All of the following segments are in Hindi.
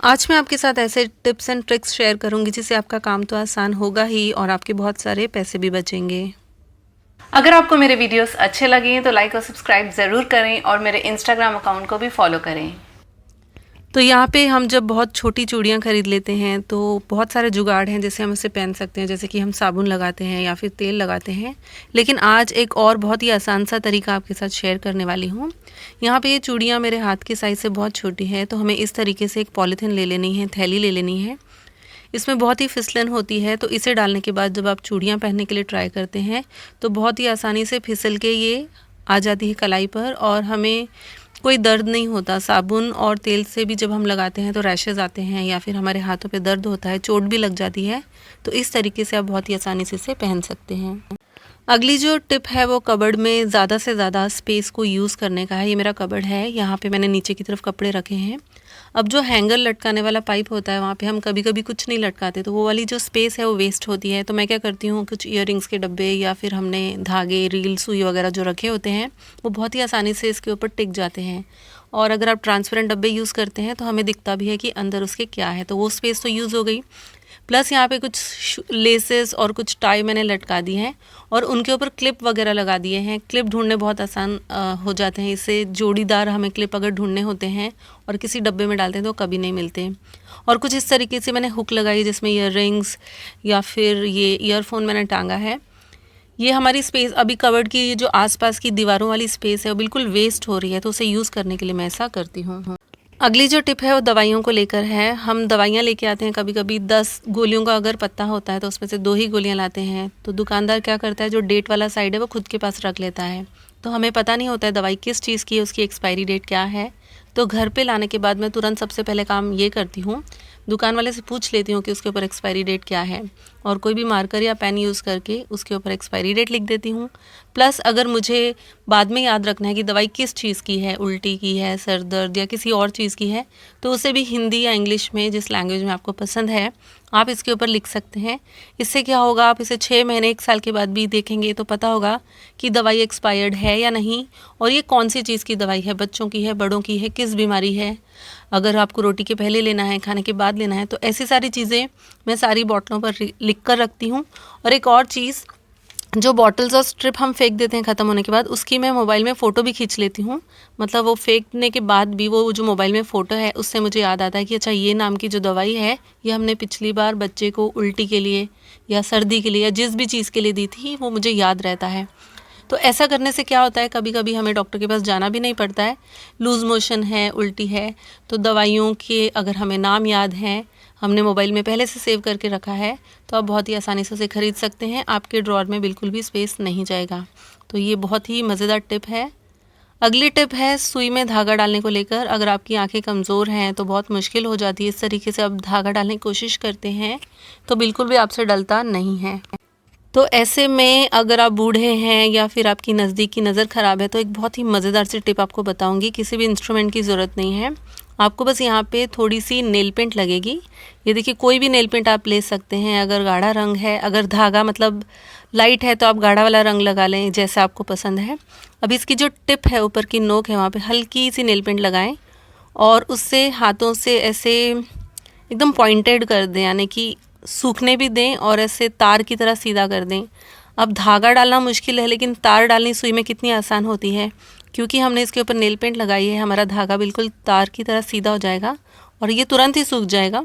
आज मैं आपके साथ ऐसे टिप्स एंड ट्रिक्स शेयर करूंगी जिससे आपका काम तो आसान होगा ही और आपके बहुत सारे पैसे भी बचेंगे। अगर आपको मेरे वीडियोस अच्छे लगे तो लाइक और सब्सक्राइब ज़रूर करें और मेरे इंस्टाग्राम अकाउंट को भी फॉलो करें। तो यहाँ पे हम जब बहुत छोटी चूड़ियाँ खरीद लेते हैं तो बहुत सारे जुगाड़ हैं जैसे हम उसे पहन सकते हैं, जैसे कि हम साबुन लगाते हैं या फिर तेल लगाते हैं। लेकिन आज एक और बहुत ही आसान सा तरीका आपके साथ शेयर करने वाली हूँ। यहाँ पे ये चूड़ियाँ मेरे हाथ के साइज़ से बहुत छोटी है, तो हमें इस तरीके से एक पॉलीथीन ले लेनी है, थैली ले लेनी है। इसमें बहुत ही फिसलन होती है, तो इसे डालने के बाद जब आप चूड़ियाँ पहनने के लिए ट्राई करते हैं तो बहुत ही आसानी से फिसल के ये आ जाती है कलाई पर और हमें कोई दर्द नहीं होता। साबुन और तेल से भी जब हम लगाते हैं तो रैशेज़ आते हैं या फिर हमारे हाथों पे दर्द होता है, चोट भी लग जाती है। तो इस तरीके से आप बहुत ही आसानी से इसे पहन सकते हैं। अगली जो टिप है वो कबर्ड में ज़्यादा से ज़्यादा स्पेस को यूज़ करने का है। ये मेरा कबर्ड है, यहाँ पे मैंने नीचे की तरफ कपड़े रखे हैं। अब जो हैंगर लटकाने वाला पाइप होता है वहाँ पे हम कभी कभी कुछ नहीं लटकाते, तो वो वाली जो स्पेस है वो वेस्ट होती है। तो मैं क्या करती हूँ, कुछ ईयररिंग्स के डब्बे या फिर हमने धागे, रील, सुई वगैरह जो रखे होते हैं वो बहुत ही आसानी से इसके ऊपर टिक जाते हैं। और अगर आप ट्रांसपेरेंट डब्बे यूज़ करते हैं तो हमें दिखता भी है कि अंदर उसके क्या है, तो वो स्पेस तो यूज़ हो गई। प्लस यहाँ पे कुछ लेसेस और कुछ टाई मैंने लटका दी हैं और उनके ऊपर क्लिप वगैरह लगा दिए हैं। क्लिप ढूंढने बहुत आसान हो जाते हैं, इससे जोड़ीदार हमें क्लिप अगर ढूंढने होते हैं और किसी डब्बे में डालते हैं तो कभी नहीं मिलते। और कुछ इस तरीके से मैंने हुक लगाई जिसमें ईयररिंग्स या फिर ये ईयरफोन मैंने टांगा है। ये हमारी स्पेस अभी कवर्ड की जो आसपास की दीवारों वाली स्पेस है वो बिल्कुल वेस्ट हो रही है, तो उसे यूज़ करने के लिए मैं ऐसा करती हूँ। अगली जो टिप है वो दवाइयों को लेकर है। हम दवाइयाँ लेके आते हैं, कभी कभी 10 गोलियों का अगर पत्ता होता है तो उसमें से 2 ही गोलियाँ लाते हैं। तो दुकानदार क्या करता है, जो डेट वाला साइड है वो खुद के पास रख लेता है। तो हमें पता नहीं होता है दवाई किस चीज़ की है, उसकी एक्सपायरी डेट क्या है। तो घर पे लाने के बाद मैं तुरंत सबसे पहले काम ये करती हूँ, दुकान वाले से पूछ लेती हूँ कि उसके ऊपर एक्सपायरी डेट क्या है और कोई भी मार्कर या पेन यूज़ करके उसके ऊपर एक्सपायरी डेट लिख देती हूँ। प्लस अगर मुझे बाद में याद रखना है कि दवाई किस चीज़ की है, उल्टी की है, सर दर्द या किसी और चीज़ की है, तो उसे भी हिंदी या इंग्लिश में, जिस लैंग्वेज में आपको पसंद है, आप इसके ऊपर लिख सकते हैं। इससे क्या होगा, आप इसे 6 महीने 1 साल के बाद भी देखेंगे तो पता होगा कि दवाई एक्सपायर्ड है या नहीं और ये कौन सी चीज़ की दवाई है, बच्चों की है, बड़ों की है, किस बीमारी है, अगर आपको रोटी के पहले लेना है, खाने के बाद लेना है। तो ऐसी सारी चीज़ें मैं सारी बोतलों पर लिख कर रखती हूँ। और एक और चीज़, जो बॉटल्स और स्ट्रिप हम फेंक देते हैं ख़त्म होने के बाद, उसकी मैं मोबाइल में फ़ोटो भी खींच लेती हूँ। मतलब वो फेंकने के बाद भी वो जो मोबाइल में फ़ोटो है उससे मुझे याद आता है कि अच्छा ये नाम की जो दवाई है ये हमने पिछली बार बच्चे को उल्टी के लिए या सर्दी के लिए या जिस भी चीज़ के लिए दी थी, वो मुझे याद रहता है। तो ऐसा करने से क्या होता है, कभी कभी हमें डॉक्टर के पास जाना भी नहीं पड़ता है। लूज़ मोशन है, उल्टी है, तो दवाइयों के अगर हमें नाम याद हैं, हमने मोबाइल में पहले से सेव करके रखा है, तो आप बहुत ही आसानी से उसे ख़रीद सकते हैं। आपके ड्रॉअर में बिल्कुल भी स्पेस नहीं जाएगा। तो ये बहुत ही मज़ेदार टिप है। अगली टिप है सुई में धागा डालने को लेकर। अगर आपकी आंखें कमज़ोर हैं तो बहुत मुश्किल हो जाती है, इस तरीके से आप धागा डालने की कोशिश करते हैं तो बिल्कुल भी आपसे डलता नहीं है। तो ऐसे में अगर आप बूढ़े हैं या फिर आपकी नज़दीक की नज़र ख़राब है तो एक बहुत ही मज़ेदार सी टिप आपको बताऊंगी। किसी भी इंस्ट्रूमेंट की ज़रूरत नहीं है, आपको बस यहाँ पे थोड़ी सी नेल पेंट लगेगी। ये देखिए, कोई भी नेल पेंट आप ले सकते हैं। अगर गाढ़ा रंग है, अगर धागा मतलब लाइट है तो आप गाढ़ा वाला रंग लगा लें जैसा आपको पसंद है। अब इसकी जो टिप है, ऊपर की नोक है, वहाँ पर हल्की सी नेल पेंट लगाएँ और उससे हाथों से ऐसे एकदम पॉइंटेड कर दें, यानी कि सूखने भी दें और ऐसे तार की तरह सीधा कर दें। अब धागा डालना मुश्किल है लेकिन तार डालनी सुई में कितनी आसान होती है, क्योंकि हमने इसके ऊपर नेल पेंट लगाई है। हमारा धागा बिल्कुल तार की तरह सीधा हो जाएगा और ये तुरंत ही सूख जाएगा।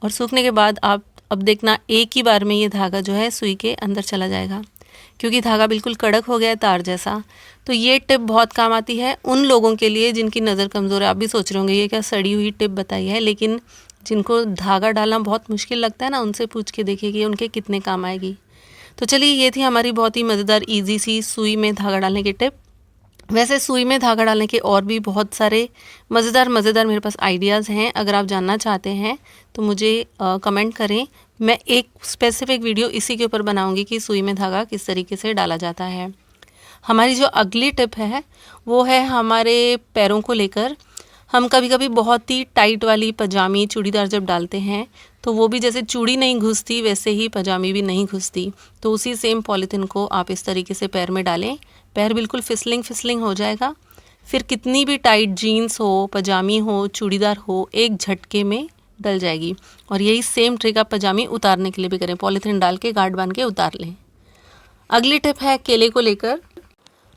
और सूखने के बाद आप अब देखना, एक ही बार में ये धागा जो है सुई के अंदर चला जाएगा, क्योंकि धागा बिल्कुल कड़क हो गया है, तार जैसा। तो ये टिप बहुत काम आती है उन लोगों के लिए जिनकी नज़र कमज़ोर है। आप भी सोच रहे होंगे ये क्या सड़ी हुई टिप बताई है, लेकिन जिनको धागा डालना बहुत मुश्किल लगता है ना, उनसे पूछ के देखिए कि उनके कितने काम आएगी। तो चलिए, ये थी हमारी बहुत ही मज़ेदार ईजी सी सुई में धागा डालने की टिप। वैसे सुई में धागा डालने के और भी बहुत सारे मज़ेदार मेरे पास आइडियाज़ हैं। अगर आप जानना चाहते हैं तो मुझे कमेंट करें, मैं एक स्पेसिफिक वीडियो इसी के ऊपर बनाऊंगी कि सुई में धागा किस तरीके से डाला जाता है। हमारी जो अगली टिप है वो है हमारे पैरों को लेकर। हम कभी कभी बहुत ही टाइट वाली पजामी, चूड़ीदार जब डालते हैं तो वो भी जैसे चूड़ी नहीं घुसती वैसे ही पजामी भी नहीं घुसती। तो उसी सेम पॉलीथिन को आप इस तरीके से पैर में डालें, पैर बिल्कुल फिसलिंग हो जाएगा। फिर कितनी भी टाइट जीन्स हो, पजामी हो, चूड़ीदार हो, एक झटके में डल जाएगी। और यही सेम ट्रिक आप पजामी उतारने के लिए भी करें, पॉलीथीन डाल के गार्ड बांध के उतार लें। अगली टिप है केले को लेकर।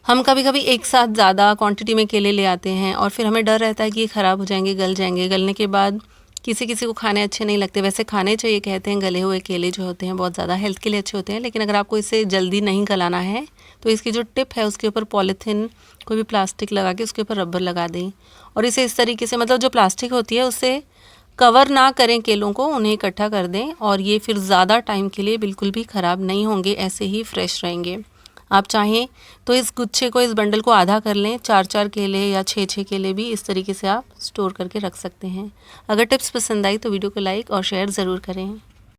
हम कभी कभी एक साथ ज़्यादा क्वांटिटी में केले ले आते हैं और फिर हमें डर रहता है कि ये ख़राब हो जाएंगे, गल जाएंगे। गलने के बाद किसी किसी को खाने अच्छे नहीं लगते। वैसे खाने चाहिए, कहते हैं गले हुए केले जो होते हैं बहुत ज़्यादा हेल्थ के लिए अच्छे होते हैं। लेकिन अगर आपको इसे जल्दी नहीं गलाना है तो इसकी जो टिप है उसके ऊपर पॉलीथीन, कोई भी प्लास्टिक लगा के उसके ऊपर रबर लगा दें और इसे इस तरीके से, मतलब जो प्लास्टिक होती है उससे कवर ना करें केलों को, उन्हें इकट्ठा कर दें और ये फिर ज़्यादा टाइम के लिए बिल्कुल भी ख़राब नहीं होंगे, ऐसे ही फ्रेश रहेंगे। आप चाहें तो इस गुच्छे को, इस बंडल को आधा कर लें, 4-4 केले या 6-6 केले भी इस तरीके से आप स्टोर करके रख सकते हैं। अगर टिप्स पसंद आई तो वीडियो को लाइक और शेयर ज़रूर करें।